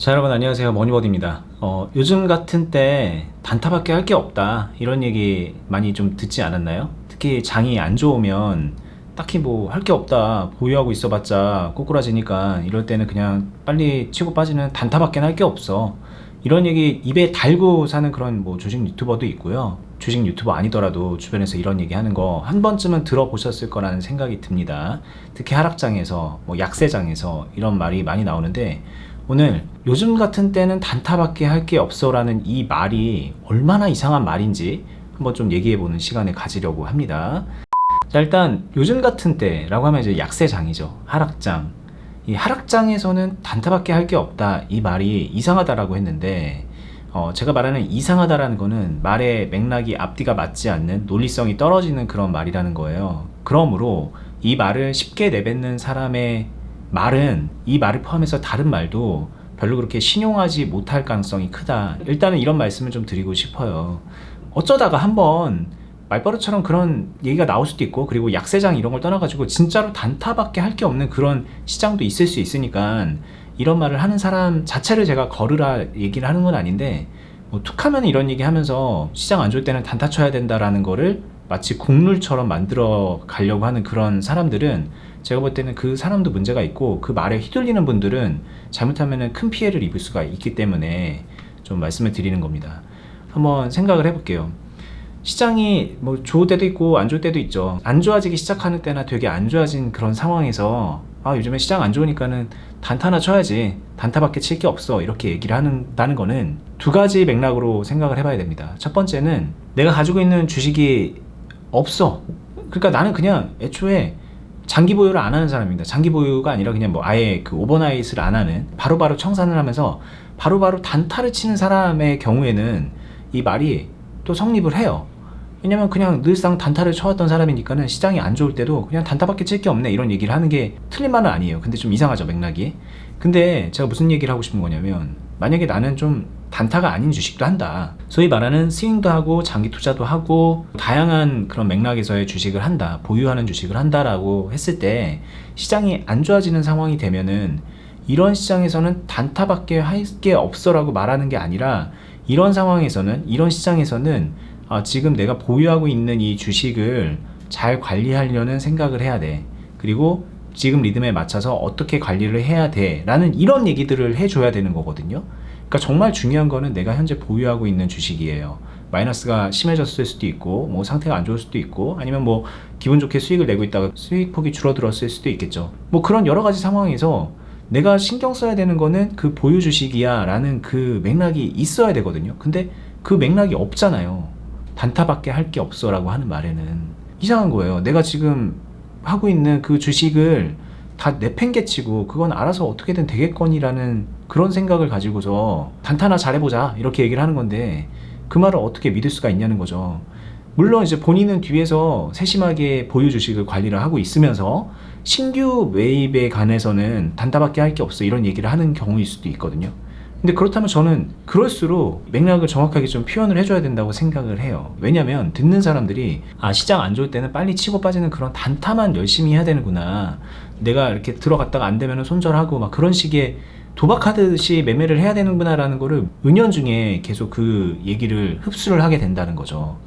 자, 여러분 안녕하세요. 머니버드입니다. 요즘 같은 때 단타밖에 할 게 없다 이런 얘기 많이 좀 듣지 않았나요? 특히 장이 안 좋으면 딱히 뭐 할 게 없다, 보유하고 있어봤자 꼬꾸라지니까 이럴 때는 그냥 빨리 치고 빠지는 단타밖에 할 게 없어, 이런 얘기 입에 달고 사는 그런 뭐 주식 유튜버도 있고요. 주식 유튜버 아니더라도 주변에서 이런 얘기 하는 거 한 번쯤은 들어보셨을 거라는 생각이 듭니다. 특히 하락장에서 뭐 약세장에서 이런 말이 많이 나오는데, 오늘 요즘 같은 때는 단타밖에 할 게 없어 라는 이 말이 얼마나 이상한 말인지 한번 좀 얘기해보는 시간을 가지려고 합니다. 자, 일단 요즘 같은 때라고 하면 이제 약세장이죠. 하락장. 이 하락장에서는 단타밖에 할 게 없다 이 말이 이상하다라고 했는데, 제가 말하는 이상하다라는 거는 말의 맥락이 앞뒤가 맞지 않는, 논리성이 떨어지는 그런 말이라는 거예요. 그러므로 이 말을 쉽게 내뱉는 사람의 말은 이 말을 포함해서 다른 말도 별로 그렇게 신용하지 못할 가능성이 크다. 일단은 이런 말씀을 좀 드리고 싶어요. 어쩌다가 한번 말버릇처럼 그런 얘기가 나올 수도 있고, 그리고 약세장 이런 걸 떠나가지고 진짜로 단타밖에 할 게 없는 그런 시장도 있을 수 있으니까 이런 말을 하는 사람 자체를 제가 거르라 얘기를 하는 건 아닌데, 뭐 툭하면 이런 얘기 하면서 시장 안 좋을 때는 단타 쳐야 된다라는 거를 마치 국룰처럼 만들어 가려고 하는 그런 사람들은, 제가 볼 때는 그 사람도 문제가 있고, 그 말에 휘둘리는 분들은 잘못하면 큰 피해를 입을 수가 있기 때문에 좀 말씀을 드리는 겁니다. 한번 생각을 해볼게요. 시장이 뭐 좋을 때도 있고 안 좋을 때도 있죠. 안 좋아지기 시작하는 때나 되게 안 좋아진 그런 상황에서 요즘에 시장 안 좋으니까는 단타나 쳐야지, 단타밖에 칠 게 없어, 이렇게 얘기를 한다는 거는 두 가지 맥락으로 생각을 해봐야 됩니다. 첫 번째는 내가 가지고 있는 주식이 없어, 그러니까 나는 그냥 애초에 장기 보유를 안 하는 사람입니다. 장기 보유가 아니라 그냥 뭐 아예 그 오버나잇을 안 하는, 바로바로 청산을 하면서 바로바로 단타를 치는 사람의 경우에는 이 말이 또 성립을 해요. 왜냐면 그냥 늘상 단타를 쳐왔던 사람이니까는 시장이 안 좋을 때도 그냥 단타밖에 칠 게 없네 이런 얘기를 하는 게 틀린 말은 아니에요. 근데 좀 이상하죠, 맥락이. 근데 제가 무슨 얘기를 하고 싶은 거냐면, 만약에 나는 좀 단타가 아닌 주식도 한다, 소위 말하는 스윙도 하고 장기 투자도 하고 다양한 그런 맥락에서의 주식을 한다, 보유하는 주식을 한다라고 했을 때, 시장이 안 좋아지는 상황이 되면은 이런 시장에서는 단타밖에 할 게 없어 라고 말하는 게 아니라, 이런 상황에서는, 이런 시장에서는 지금 내가 보유하고 있는 이 주식을 잘 관리하려는 생각을 해야 돼, 그리고 지금 리듬에 맞춰서 어떻게 관리를 해야 돼 라는 이런 얘기들을 해줘야 되는 거거든요. 그러니까 정말 중요한 거는 내가 현재 보유하고 있는 주식이에요. 마이너스가 심해졌을 수도 있고, 뭐 상태가 안 좋을 수도 있고, 아니면 뭐 기분 좋게 수익을 내고 있다가 수익폭이 줄어들었을 수도 있겠죠. 뭐 그런 여러 가지 상황에서 내가 신경 써야 되는 거는 그 보유 주식이야 라는 그 맥락이 있어야 되거든요. 근데 그 맥락이 없잖아요. 단타밖에 할 게 없어 라고 하는 말에는 이상한 거예요. 내가 지금 하고 있는 그 주식을 다 내팽개치고 그건 알아서 어떻게든 되겠거니라는 그런 생각을 가지고서 단타나 잘해보자 이렇게 얘기를 하는 건데, 그 말을 어떻게 믿을 수가 있냐는 거죠. 물론 이제 본인은 뒤에서 세심하게 보유 주식을 관리를 하고 있으면서 신규 매입에 관해서는 단타밖에 할 게 없어 이런 얘기를 하는 경우일 수도 있거든요. 근데 그렇다면 저는 그럴수록 맥락을 정확하게 좀 표현을 해줘야 된다고 생각을 해요. 왜냐면 듣는 사람들이 시장 안 좋을 때는 빨리 치고 빠지는 그런 단타만 열심히 해야 되는구나, 내가 이렇게 들어갔다가 안 되면 손절하고 막 그런 식의 도박하듯이 매매를 해야 되는구나 라는 거를 은연중에 계속 그 얘기를 흡수를 하게 된다는 거죠.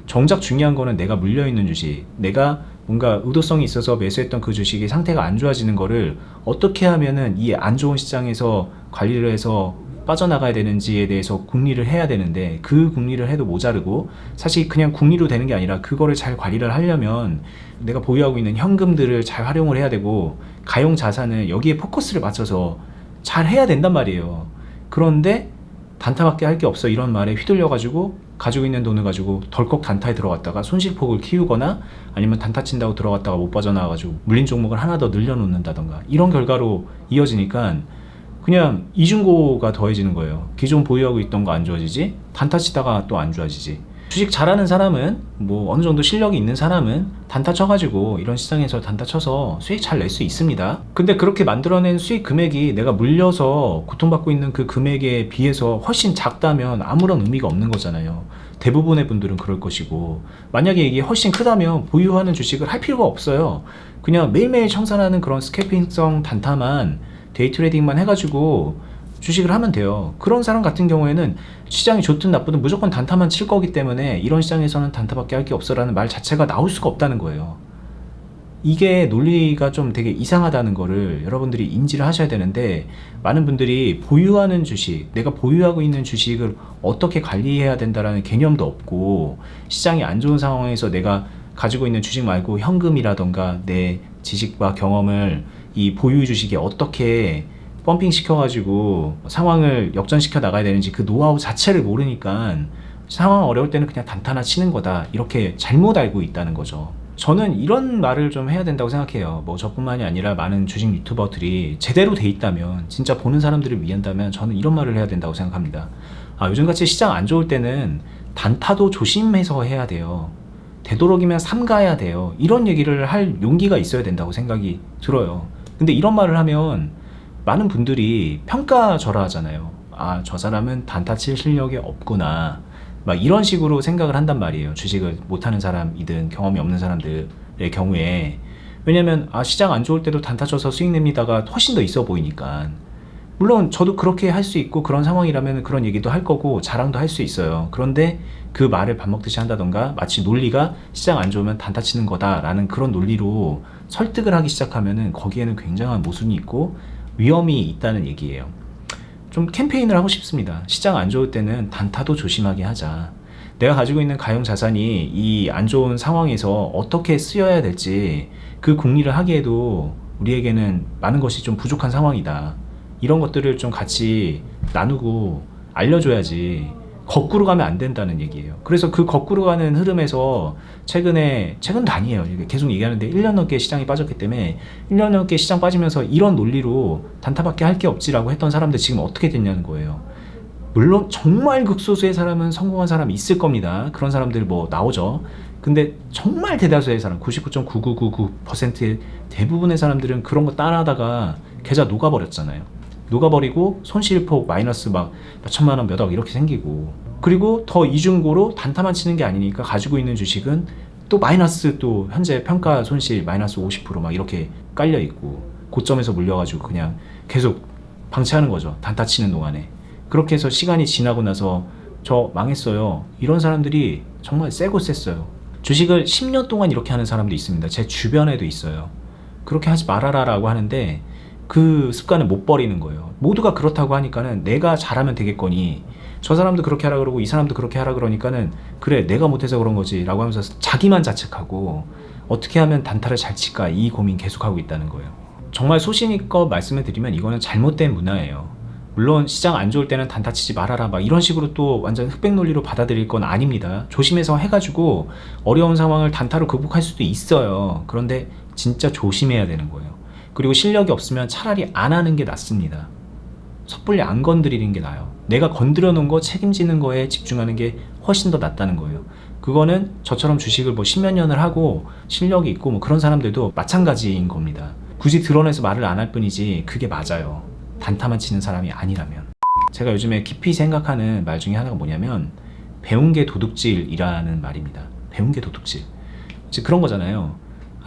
정작 중요한 거는 내가 물려있는 주식, 내가 뭔가 의도성이 있어서 매수했던 그 주식이 상태가 안 좋아지는 거를 어떻게 하면은 이 안 좋은 시장에서 관리를 해서 빠져나가야 되는지에 대해서 궁리를 해야 되는데, 그 궁리를 해도 모자르고, 사실 그냥 궁리로 되는 게 아니라 그거를 잘 관리를 하려면 내가 보유하고 있는 현금들을 잘 활용을 해야 되고, 가용 자산을 여기에 포커스를 맞춰서 잘 해야 된단 말이에요. 그런데 단타밖에 할 게 없어 이런 말에 휘둘려가지고 가지고 있는 돈을 가지고 덜컥 단타에 들어갔다가 손실폭을 키우거나, 아니면 단타 친다고 들어갔다가 못 빠져나와가지고 물린 종목을 하나 더 늘려놓는다던가, 이런 결과로 이어지니까 그냥 이중고가 더해지는 거예요. 기존 보유하고 있던 거 안 좋아지지, 단타 치다가 또 안 좋아지지. 주식 잘하는 사람은, 뭐 어느 정도 실력이 있는 사람은 단타 쳐가지고 이런 시장에서 단타 쳐서 수익 잘 낼 수 있습니다. 근데 그렇게 만들어낸 수익 금액이 내가 물려서 고통받고 있는 그 금액에 비해서 훨씬 작다면 아무런 의미가 없는 거잖아요. 대부분의 분들은 그럴 것이고, 만약에 이게 훨씬 크다면 보유하는 주식을 할 필요가 없어요. 그냥 매일매일 청산하는 그런 스캐핑성 단타만 데이 트레이딩만 해가지고 주식을 하면 돼요. 그런 사람 같은 경우에는 시장이 좋든 나쁘든 무조건 단타만 칠 거기 때문에 이런 시장에서는 단타밖에 할 게 없어라는 말 자체가 나올 수가 없다는 거예요. 이게 논리가 좀 되게 이상하다는 거를 여러분들이 인지를 하셔야 되는데, 많은 분들이 보유하는 주식, 내가 보유하고 있는 주식을 어떻게 관리해야 된다라는 개념도 없고, 시장이 안 좋은 상황에서 내가 가지고 있는 주식 말고 현금이라던가 내 지식과 경험을 이 보유 주식에 어떻게 펌핑 시켜가지고 상황을 역전시켜 나가야 되는지 그 노하우 자체를 모르니까 상황 어려울 때는 그냥 단타나 치는 거다, 이렇게 잘못 알고 있다는 거죠. 저는 이런 말을 좀 해야 된다고 생각해요. 뭐 저뿐만이 아니라 많은 주식 유튜버들이 제대로 돼 있다면, 진짜 보는 사람들을 위한다면 저는 이런 말을 해야 된다고 생각합니다. 요즘같이 시장 안 좋을 때는 단타도 조심해서 해야 돼요. 되도록이면 삼가야 돼요. 이런 얘기를 할 용기가 있어야 된다고 생각이 들어요. 근데 이런 말을 하면 많은 분들이 평가절하하잖아요. 저 사람은 단타 칠 실력이 없구나, 막 이런 식으로 생각을 한단 말이에요. 주식을 못하는 사람이든 경험이 없는 사람들의 경우에. 왜냐면 시장 안 좋을 때도 단타 쳐서 수익 냅니다가 훨씬 더 있어 보이니까. 물론 저도 그렇게 할 수 있고 그런 상황이라면 그런 얘기도 할 거고 자랑도 할 수 있어요. 그런데 그 말을 밥 먹듯이 한다던가 마치 논리가 시장 안 좋으면 단타 치는 거다라는 그런 논리로 설득을 하기 시작하면은 거기에는 굉장한 모순이 있고 위험이 있다는 얘기예요. 좀 캠페인을 하고 싶습니다. 시장 안 좋을 때는 단타도 조심하게 하자. 내가 가지고 있는 가용 자산이 이 안 좋은 상황에서 어떻게 쓰여야 될지 그 궁리를 하기에도 우리에게는 많은 것이 좀 부족한 상황이다. 이런 것들을 좀 같이 나누고 알려줘야지 거꾸로 가면 안 된다는 얘기예요. 그래서 그 거꾸로 가는 흐름에서 최근도 아니에요. 계속 얘기하는데 1년 넘게 시장이 빠졌기 때문에 1년 넘게 시장 빠지면서 이런 논리로 단타밖에 할 게 없지라고 했던 사람들 지금 어떻게 됐냐는 거예요. 물론 정말 극소수의 사람은 성공한 사람이 있을 겁니다. 그런 사람들 뭐 나오죠. 근데 정말 대다수의 사람, 99.9999%의 대부분의 사람들은 그런 거 따라하다가 계좌 녹아버렸잖아요. 녹아버리고 손실폭 마이너스 막 몇천만 원, 몇억 이렇게 생기고, 그리고 더 이중고로 단타만 치는 게 아니니까 가지고 있는 주식은 또 마이너스, 또 현재 평가 손실 마이너스 50% 막 이렇게 깔려 있고, 고점에서 물려가지고 그냥 계속 방치하는 거죠. 단타 치는 동안에. 그렇게 해서 시간이 지나고 나서 저 망했어요, 이런 사람들이 정말 세고 셌어요. 주식을 10년 동안 이렇게 하는 사람도 있습니다. 제 주변에도 있어요. 그렇게 하지 말아라 라고 하는데 그 습관을 못 버리는 거예요. 모두가 그렇다고 하니까는 내가 잘하면 되겠거니, 저 사람도 그렇게 하라 그러고 이 사람도 그렇게 하라 그러니까는 그래 내가 못해서 그런 거지 라고 하면서 자기만 자책하고 어떻게 하면 단타를 잘 칠까, 이 고민 계속하고 있다는 거예요. 정말 소신있게 말씀을 드리면 이거는 잘못된 문화예요. 물론 시장 안 좋을 때는 단타 치지 말아라 막 이런 식으로 또 완전 흑백 논리로 받아들일 건 아닙니다. 조심해서 해가지고 어려운 상황을 단타로 극복할 수도 있어요. 그런데 진짜 조심해야 되는 거예요. 그리고 실력이 없으면 차라리 안 하는 게 낫습니다. 섣불리 안 건드리는 게 나아요. 내가 건드려 놓은 거 책임지는 거에 집중하는 게 훨씬 더 낫다는 거예요. 그거는 저처럼 주식을 뭐 10몇 년을 하고 실력이 있고 뭐 그런 사람들도 마찬가지인 겁니다. 굳이 드러내서 말을 안 할 뿐이지 그게 맞아요. 단타만 치는 사람이 아니라면. 제가 요즘에 깊이 생각하는 말 중에 하나가 뭐냐면 배운 게 도둑질이라는 말입니다. 배운 게 도둑질. 즉 그런 거잖아요.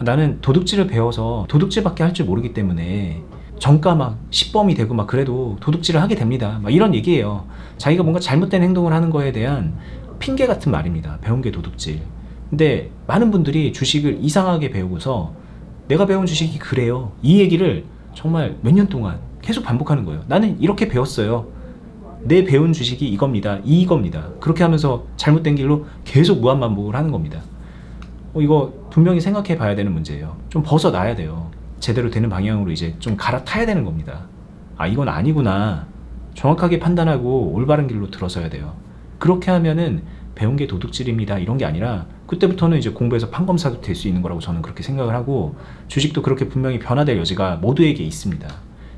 나는 도둑질을 배워서 도둑질밖에 할 줄 모르기 때문에 정가 막 10범이 되고 막 그래도 도둑질을 하게 됩니다. 막 이런 얘기예요. 자기가 뭔가 잘못된 행동을 하는 거에 대한 핑계 같은 말입니다. 배운 게 도둑질. 근데 많은 분들이 주식을 이상하게 배우고서 내가 배운 주식이 그래요, 이 얘기를 정말 몇 년 동안 계속 반복하는 거예요. 나는 이렇게 배웠어요. 내 배운 주식이 이겁니다. 그렇게 하면서 잘못된 길로 계속 무한반복을 하는 겁니다. 이거 분명히 생각해 봐야 되는 문제예요. 좀 벗어나야 돼요. 제대로 되는 방향으로 이제 좀 갈아타야 되는 겁니다. 이건 아니구나, 정확하게 판단하고 올바른 길로 들어서야 돼요. 그렇게 하면은 배운 게 도둑질입니다 이런 게 아니라 그때부터는 이제 공부해서 판검사도 될 수 있는 거라고 저는 그렇게 생각을 하고, 주식도 그렇게 분명히 변화될 여지가 모두에게 있습니다.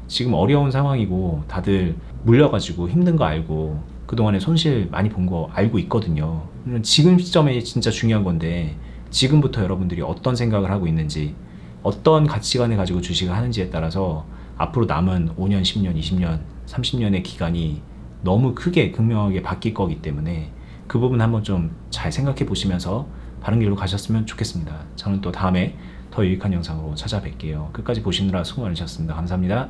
지금 어려운 상황이고 다들 물려가지고 힘든 거 알고 그동안에 손실 많이 본 거 알고 있거든요. 지금 시점에 진짜 중요한 건데, 지금부터 여러분들이 어떤 생각을 하고 있는지, 어떤 가치관을 가지고 주식을 하는지에 따라서 앞으로 남은 5년, 10년, 20년, 30년의 기간이 너무 크게 극명하게 바뀔 거기 때문에 그 부분 한번 좀 잘 생각해 보시면서 바른 길로 가셨으면 좋겠습니다. 저는 또 다음에 더 유익한 영상으로 찾아뵐게요. 끝까지 보시느라 수고 많으셨습니다. 감사합니다.